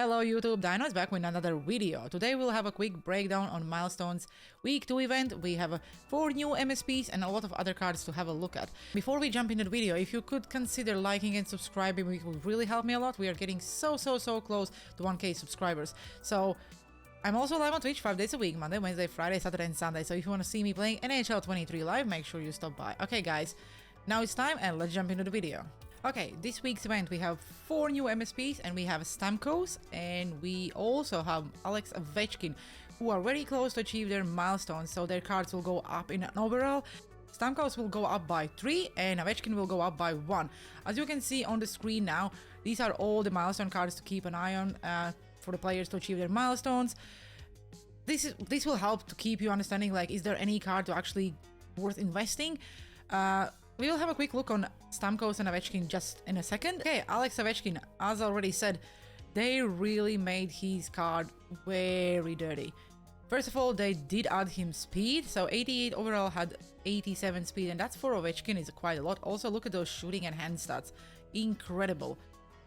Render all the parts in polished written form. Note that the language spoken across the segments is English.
Hello YouTube, Dino is back with another video. Today we'll have a quick breakdown on Milestones Week 2 event. We have 4 new MSPs and a lot of other cards to have a look at. Before we jump into the video, if you could consider liking and subscribing, it would really help me a lot. We are getting so close to 1k subscribers. So I'm also live on Twitch 5 days a week, Monday, Wednesday, Friday, Saturday and Sunday. So if you want to see me playing NHL 23 live, make sure you stop by. Okay guys, now it's time and let's jump into the video. Okay, this week's event we have 4 new MSPs and we have Stamkos and we also have Alex Ovechkin, who are very close to achieve their milestones, so their cards will go up in an overall. Stamkos will go up by 3 and Ovechkin will go up by 1. As you can see on the screen now, these are all the milestone cards to keep an eye on for the players to achieve their milestones. This will help to keep you understanding, like, is there any card to actually worth investing? We will have a quick look on Stamkos and Ovechkin just in a second. Okay, Alex Ovechkin, as already said, they really made his card very dirty. First of all, they did add him speed, so 88 overall had 87 speed, and that's for Ovechkin is quite a lot. Also, look at those shooting and hand stats. Incredible.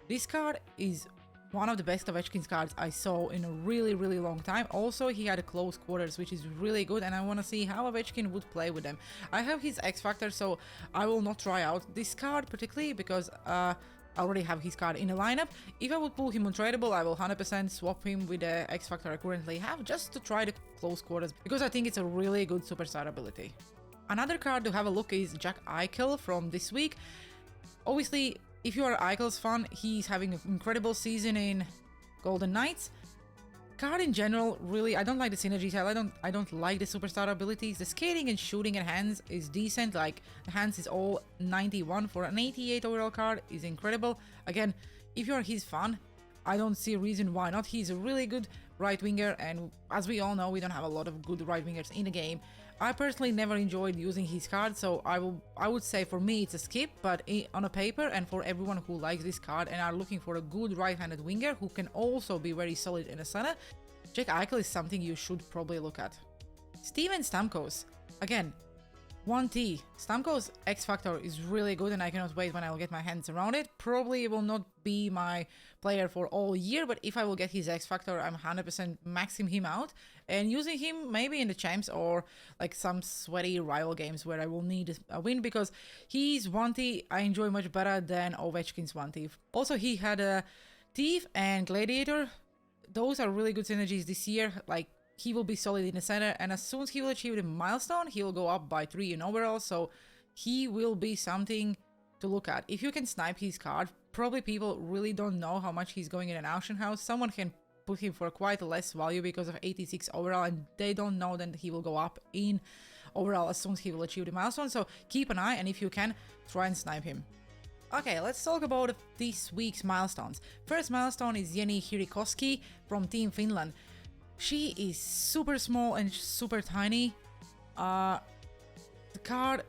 This card is one of the best Ovechkin's cards I saw in a really long time. Also, he had a close quarters, which is really good, and I want to see how Ovechkin would play with them. I have his X Factor, so I will not try out this card particularly because I already have his card in a lineup. If I would pull him untradeable, I will 100% swap him with the X Factor I currently have just to try the close quarters because I think it's a really good superstar ability. Another card to have a look is Jack Eichel from this week. Obviously, if you are Eichel's fan, he's having an incredible season in Golden Knights. Card in general, really, I don't like the synergy style. I don't like the superstar abilities. The skating and shooting and hands is decent. Like, the hands is all 91 for an 88 overall card is incredible. Again, if you're his fan, I don't see a reason why not. He's a really good right winger, and as we all know, we don't have a lot of good right wingers in the game. I personally never enjoyed using his card, so I would say for me it's a skip, but on a paper and for everyone who likes this card and are looking for a good right-handed winger who can also be very solid in the center, Jack Eichel is something you should probably look at. Steven Stamkos, again, 1T. Stamkos X Factor is really good and I cannot wait when I will get my hands around it. Probably will not be my player for all year, but if I will get his X Factor, I'm 100% maxing him out and using him maybe in the champs or like some sweaty rival games where I will need a win, because he's 1T I enjoy much better than Ovechkin's 1T. Also, he had a Thief and Gladiator. Those are really good synergies this year. Like, he will be solid in the center, and as soon as he will achieve the milestone, he will go up by 3 in overall, so he will be something to look at. If you can snipe his card, probably people really don't know how much he's going in an auction house. Someone can put him for quite less value because of 86 overall, and they don't know that he will go up in overall as soon as he will achieve the milestone, so keep an eye, and if you can, try and snipe him. Okay, let's talk about this week's milestones. First milestone is Jenny Hirikoski from Team Finland. She is super small and super tiny. The card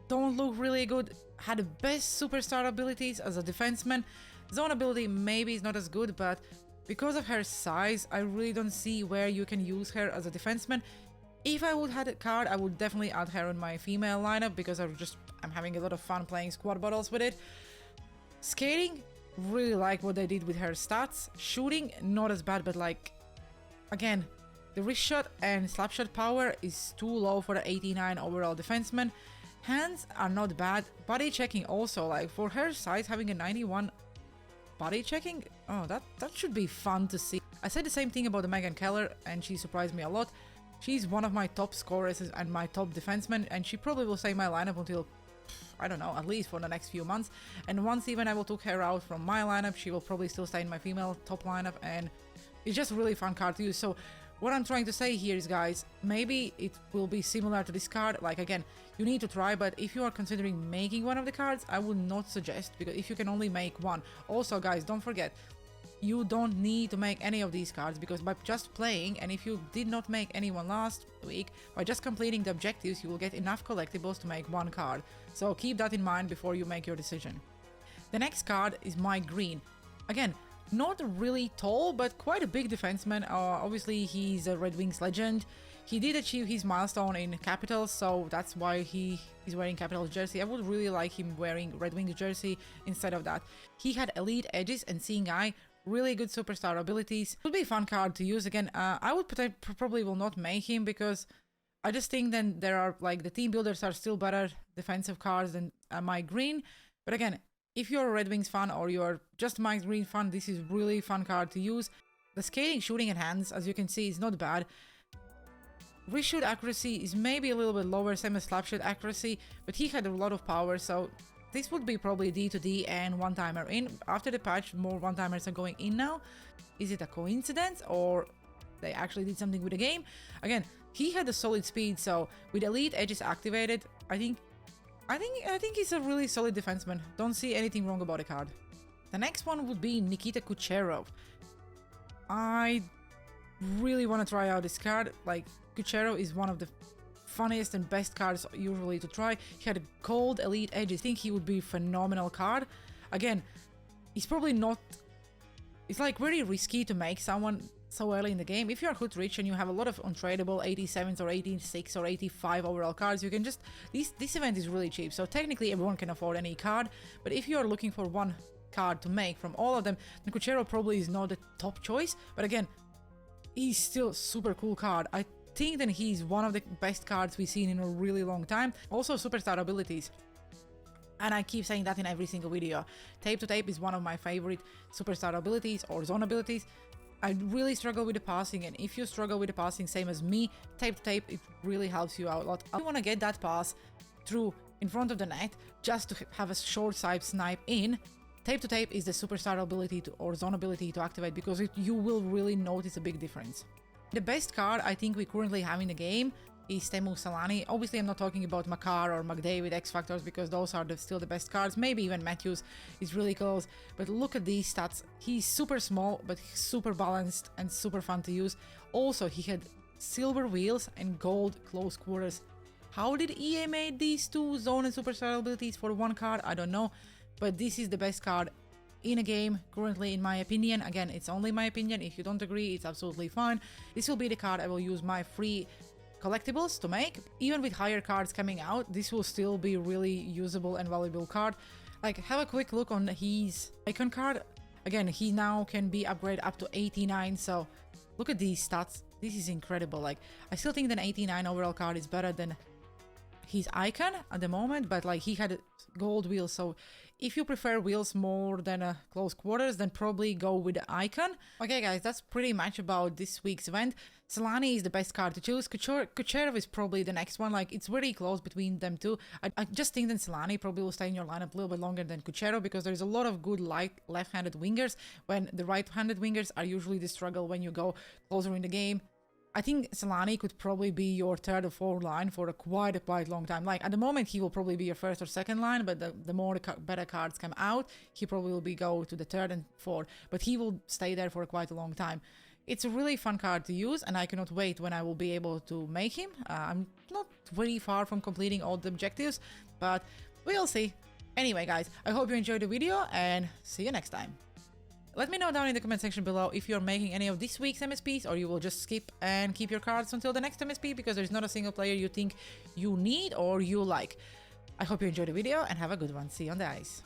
don't look really good. Had the best superstar abilities as a defenseman. Zone ability maybe is not as good, but because of her size, I really don't see where you can use her as a defenseman. If I would have a card, I would definitely add her in my female lineup because I'm having a lot of fun playing squad battles with it. Skating, really like what they did with her stats. Shooting, not as bad, but like, again, the wrist shot and slap shot power is too low for the 89 overall defenseman. Hands are not bad. Body checking also, like for her size, having a 91 body checking, oh, that should be fun to see. I said the same thing about the Megan Keller and she surprised me a lot. She's one of my top scorers and my top defenseman, and she probably will stay in my lineup until, I don't know, at least for the next few months. And once even I will take her out from my lineup, she will probably still stay in my female top lineup, and it's just a really fun card to use. So what I'm trying to say here is, guys, maybe it will be similar to this card. Like, again, you need to try, but if you are considering making one of the cards, I would not suggest, because if you can only make one. Also, guys, don't forget, you don't need to make any of these cards, because by just playing, and if you did not make anyone last week, by just completing the objectives, you will get enough collectibles to make one card. So keep that in mind before you make your decision. The next card is Mike Green. Again, not really tall, but quite a big defenseman. Obviously, he's a Red Wings legend. He did achieve his milestone in Capitals, so that's why he is wearing Capitals jersey. I would really like him wearing Red Wings jersey instead of that. He had elite edges and seeing eye, really good superstar abilities. Would be a fun card to use. Again, I would probably will not make him because I just think then there are like the team builders are still better defensive cards than my green. But again, if you're a Red Wings fan or you're just my green fan, this is really fun card to use. The skating, shooting, and hands, as you can see, is not bad. Reshoot accuracy is maybe a little bit lower, same as slapshot accuracy, but he had a lot of power, so this would be probably D to D and one-timer in. After the patch, more one-timers are going in now. Is it a coincidence or they actually did something with the game? Again, he had a solid speed, so with elite edges activated, I think he's a really solid defenseman. Don't see anything wrong about the card. The next one would be Nikita Kucherov. I really want to try out this card. Like, Kucherov is one of the funniest and best cards usually to try. He had a gold elite edge. I think he would be a phenomenal card. Again, he's probably not... It's like very risky to make someone so early in the game. If you're hood rich and you have a lot of untradeable 87s or 86 or 85 overall cards, you can just... This event is really cheap, so technically everyone can afford any card. But if you're looking for one card to make from all of them, then Kucherov probably is not the top choice. But again, he's still a super cool card. I think that he's one of the best cards we've seen in a really long time. Also, superstar abilities. And I keep saying that in every single video. Tape to tape is one of my favorite superstar abilities or zone abilities. I really struggle with the passing, and if you struggle with the passing same as me, tape to tape, it really helps you out a lot. I want to get that pass through in front of the net just to have a short snipe in. Tape to tape is the superstar ability or zone ability to activate, because you will really notice a big difference. The best card I think we currently have in the game is Demu Salani. Obviously, I'm not talking about Makar or McDavid X Factors, because those are still the best cards. Maybe even Matthews is really close. But look at these stats. He's super small, but super balanced and super fun to use. Also, he had silver wheels and gold close quarters. How did EA made these two zone and superstar abilities for one card? I don't know. But this is the best card in a game currently, in my opinion. Again, it's only my opinion. If you don't agree, it's absolutely fine. This will be the card I will use my free collectibles to make. Even with higher cards coming out, this will still be really usable and valuable card. Like, have a quick look on his icon card. Again, he now can be upgraded up to 89, so look at these stats. This is incredible. Like, I still think that 89 overall card is better than his icon at the moment, but like, he had gold wheels, so if you prefer wheels more than close quarters, then probably go with the icon. Okay guys, that's pretty much about this week's event. Salani is the best card to choose. Kucherov is probably the next one. Like, it's very close between them two. I just think that Salani probably will stay in your lineup a little bit longer than Kucherov, because there's a lot of good left-handed wingers, when the right-handed wingers are usually the struggle when you go closer in the game. I think Salani could probably be your third or fourth line for quite a long time. Like, at the moment, he will probably be your first or second line, but the more better cards come out, he probably will go to the third and fourth. But he will stay there for quite a long time. It's a really fun card to use, and I cannot wait when I will be able to make him. I'm not very far from completing all the objectives, but we'll see. Anyway, guys, I hope you enjoyed the video, and see you next time. Let me know down in the comment section below if you're making any of this week's MSPs, or you will just skip and keep your cards until the next MSP because there's not a single player you think you need or you like. I hope you enjoyed the video and have a good one. See you on the ice.